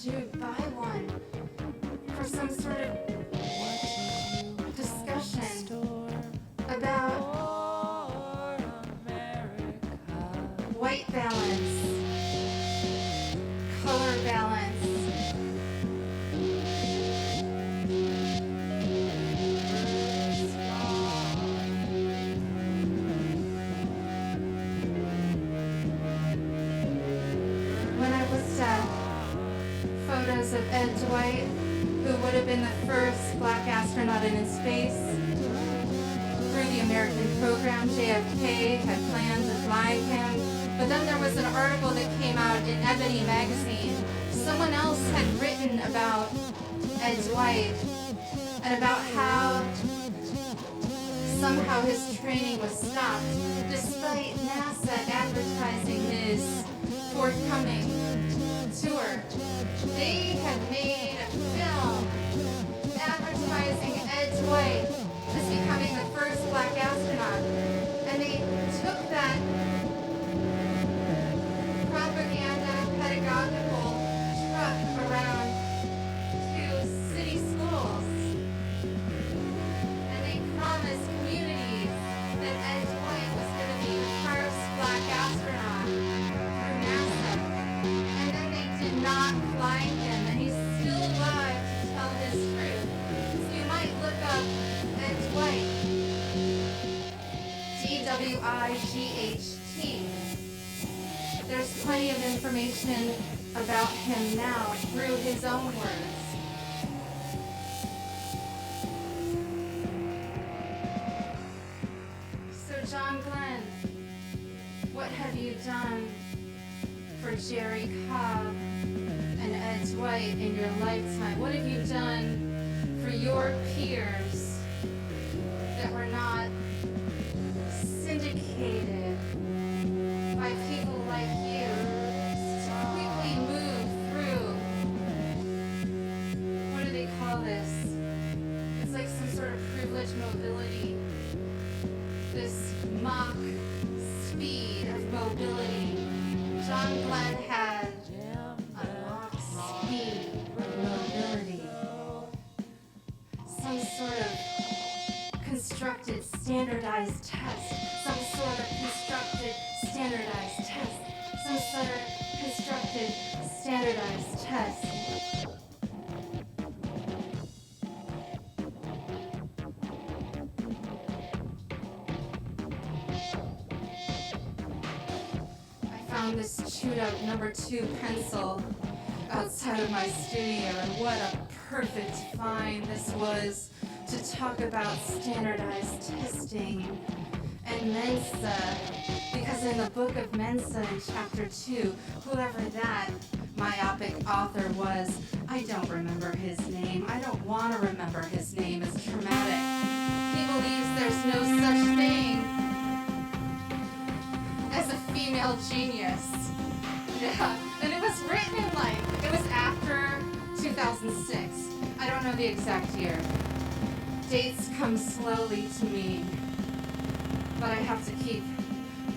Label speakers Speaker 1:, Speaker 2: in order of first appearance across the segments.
Speaker 1: should buy one for some sort of discussion about white balance, color balance. When I looked at photos of Ed Dwight, who would have been the first black astronaut in space, through the American program, JFK had planned to fly him. But then there was an article that came out in Ebony magazine. Someone else had written about Ed Dwight and about how somehow his training was stopped despite NASA advertising his forthcoming tour. They had made a film advertising Ed Dwight as becoming the first black astronaut. And they took that propaganda pedagogical truck around to city schools. And they promised communities that Ed Dwight was going to be the first black astronaut through NASA. And then they did not fly him, and he's still alive to tell his truth. So you might look up Ed Dwight, D-W-I-G-H-T. There's plenty of information about him now through his own words. So John Glenn, what have you done for Jerry Cobb and Ed Dwight in your lifetime? What have you done for your peers that were not syndicated by people like you to quickly move through, what do they call this? It's like some sort of privileged mobility, this mock speed of mobility. John Glenn had a mock speed of mobility, some sort of constructed standardized test, some sort of constructed standardized test, some sort of constructed standardized test. I found this chewed up number 2 pencil outside of my studio, and what a perfect find this was to talk about standardized testing and Mensa, because in the book of Mensa in chapter 2, whoever that myopic author was, I don't remember his name. I don't want to remember his name. It's traumatic. He believes there's no such thing as a female genius. Yeah, and it was written in it was after 2006. I don't know the exact year. Dates come slowly to me, but I have to keep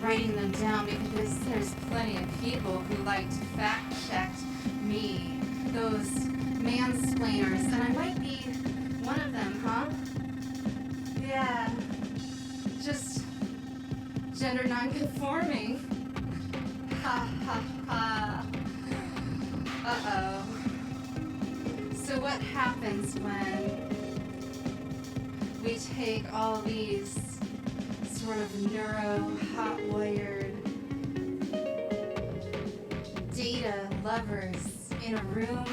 Speaker 1: writing them down because there's plenty of people who like to fact check me, those mansplainers, and I might be one of them, huh? Yeah, just gender non-conforming. Ha ha ha. Uh-oh. So what happens when we take all these sort of hot-wired data lovers in a room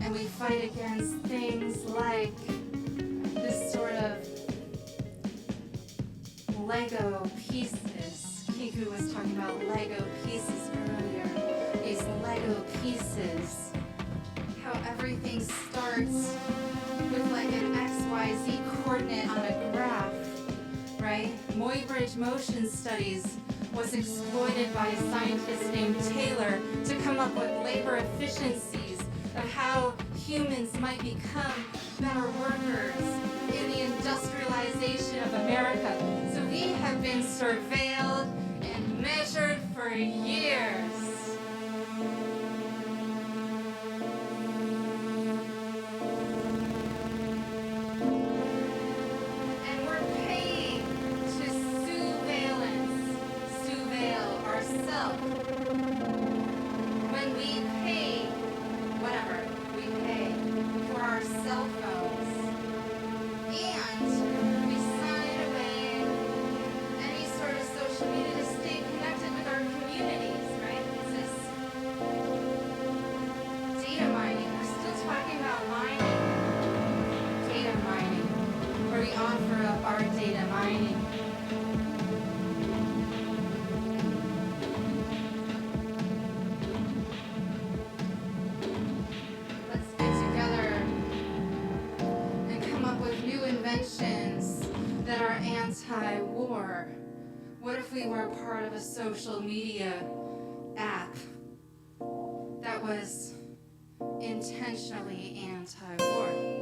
Speaker 1: and we fight against things like this sort of Lego pieces? Kikù was talking about Lego pieces earlier. These Lego pieces. How everything starts with an XYZ coordinate on a graph, right? Muybridge motion studies was exploited by a scientist named Taylor to come up with labor efficiencies of how humans might become better workers in the industrialization of America. So we have been surveilled and measured for years. What if we were part of a social media app that was intentionally anti-war?